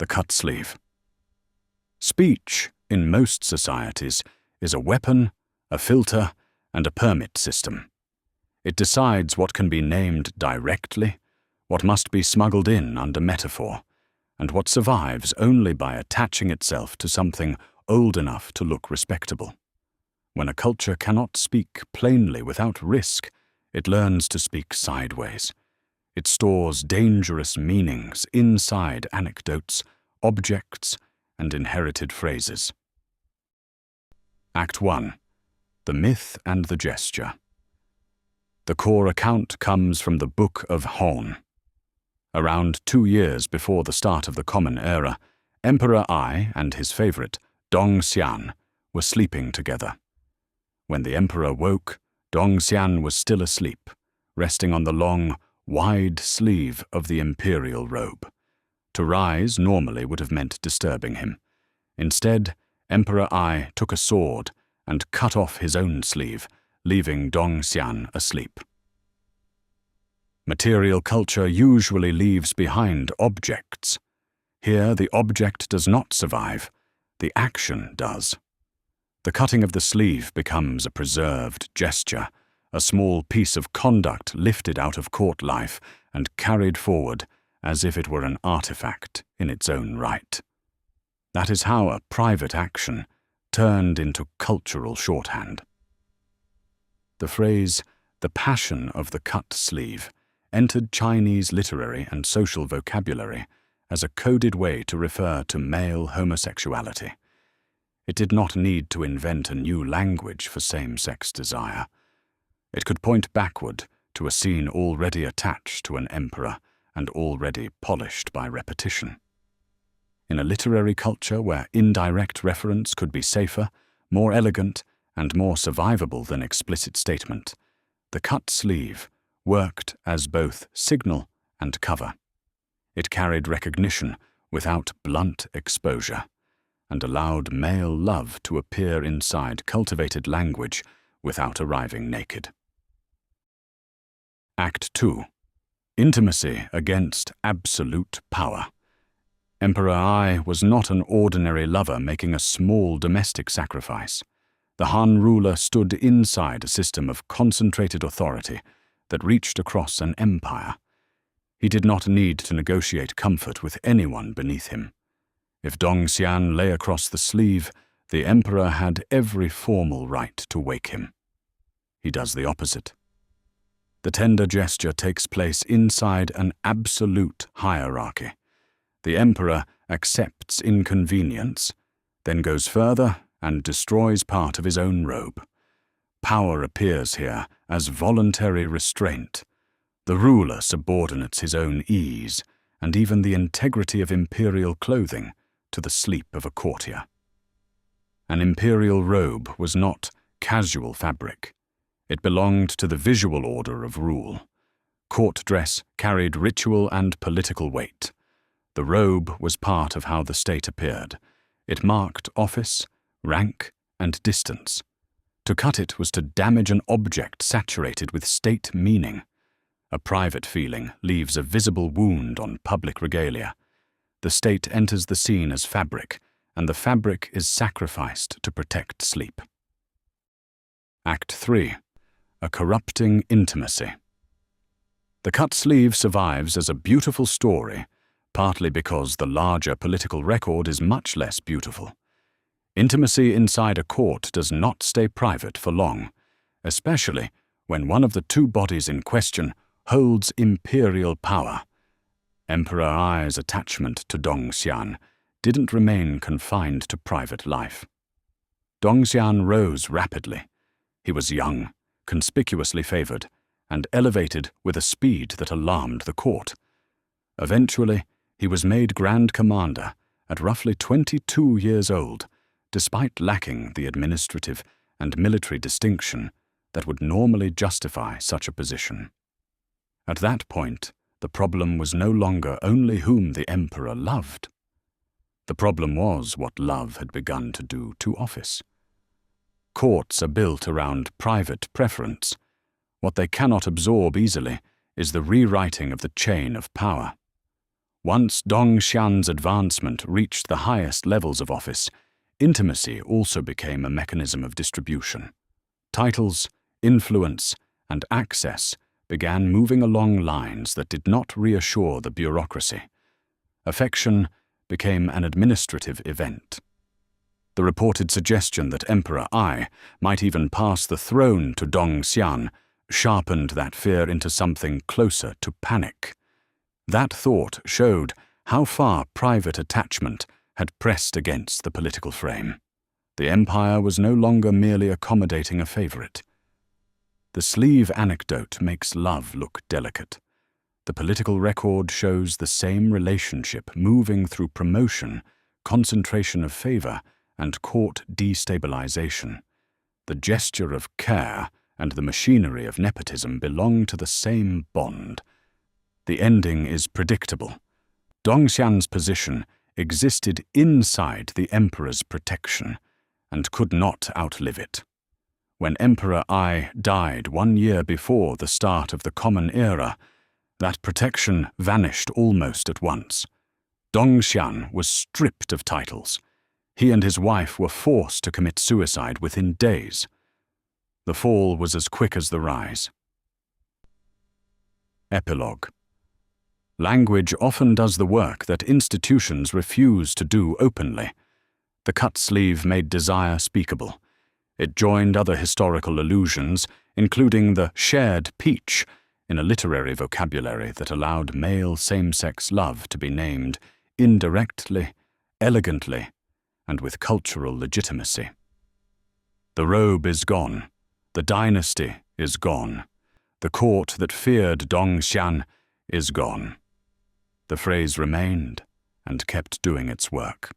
the cut sleeve. Speech, in most societies, is a weapon, a filter, and a permit system. It decides what can be named directly, what must be smuggled in under metaphor, and what survives only by attaching itself to something old enough to look respectable. When a culture cannot speak plainly without risk, it learns to speak sideways. It stores dangerous meanings inside anecdotes, objects, and inherited phrases. Act 1. The Myth and the Gesture. The core account comes from the Book of Hon. Around 2 years before the start of the Common Era, Emperor Ai and his favorite, Dong Xian, were sleeping together. When the emperor woke, Dong Xian was still asleep, resting on the long, wide sleeve of the imperial robe. To rise normally would have meant disturbing him. Instead, Emperor Ai took a sword and cut off his own sleeve, leaving Dong Xian asleep. Material culture usually leaves behind objects. Here, the object does not survive, the action does. The cutting of the sleeve becomes a preserved gesture, a small piece of conduct lifted out of court life and carried forward as if it were an artifact in its own right. That is how a private action turned into cultural shorthand. The phrase, "the passion of the cut sleeve," entered Chinese literary and social vocabulary as a coded way to refer to male homosexuality. It did not need to invent a new language for same-sex desire. It could point backward to a scene already attached to an emperor and already polished by repetition. In a literary culture where indirect reference could be safer, more elegant, and more survivable than explicit statement, the cut sleeve worked as both signal and cover. It carried recognition without blunt exposure, and allowed male love to appear inside cultivated language without arriving naked. Act 2. Intimacy against absolute power. Emperor Ai was not an ordinary lover making a small domestic sacrifice. The Han ruler stood inside a system of concentrated authority that reached across an empire. He did not need to negotiate comfort with anyone beneath him. If Dong Xian lay across the sleeve, the emperor had every formal right to wake him. He does the opposite. The tender gesture takes place inside an absolute hierarchy. The emperor accepts inconvenience, then goes further and destroys part of his own robe. Power appears here as voluntary restraint. The ruler subordinates his own ease and even the integrity of imperial clothing to the sleep of a courtier. An imperial robe was not casual fabric. It belonged to the visual order of rule. Court dress carried ritual and political weight. The robe was part of how the state appeared. It marked office, rank, and distance. To cut it was to damage an object saturated with state meaning. A private feeling leaves a visible wound on public regalia. The state enters the scene as fabric, and the fabric is sacrificed to protect sleep. Act 3. A corrupting intimacy. The cut sleeve survives as a beautiful story, partly because the larger political record is much less beautiful. Intimacy inside a court does not stay private for long, especially when one of the two bodies in question holds imperial power. Emperor Ai's attachment to Dong Xian didn't remain confined to private life. Dong Xian rose rapidly. He was young, conspicuously favored, and elevated with a speed that alarmed the court. Eventually, he was made Grand Commander at roughly 22 years old, despite lacking the administrative and military distinction that would normally justify such a position. At that point, the problem was no longer only whom the emperor loved. The problem was what love had begun to do to office. Courts are built around private preference. What they cannot absorb easily is the rewriting of the chain of power. Once Dong Xian's advancement reached the highest levels of office, intimacy also became a mechanism of distribution. Titles, influence, and access began moving along lines that did not reassure the bureaucracy. Affection became an administrative event. The reported suggestion that Emperor Ai might even pass the throne to Dong Xian sharpened that fear into something closer to panic. That thought showed how far private attachment had pressed against the political frame. The empire was no longer merely accommodating a favorite. The sleeve anecdote makes love look delicate. The political record shows the same relationship moving through promotion, concentration of favor, and court destabilization. The gesture of care and the machinery of nepotism belong to the same bond. The ending is predictable. Dong Xian's position existed inside the emperor's protection and could not outlive it. When Emperor Ai died 1 year before the start of the Common Era, that protection vanished almost at once. Dong Xian was stripped of titles. He and his wife were forced to commit suicide within days. The fall was as quick as the rise. Epilogue. Language often does the work that institutions refuse to do openly. The cut sleeve made desire speakable. It joined other historical allusions, including the shared peach, in a literary vocabulary that allowed male same-sex love to be named indirectly, elegantly, and with cultural legitimacy. The robe is gone. The dynasty is gone. The court that feared Dong Xian is gone. The phrase remained and kept doing its work.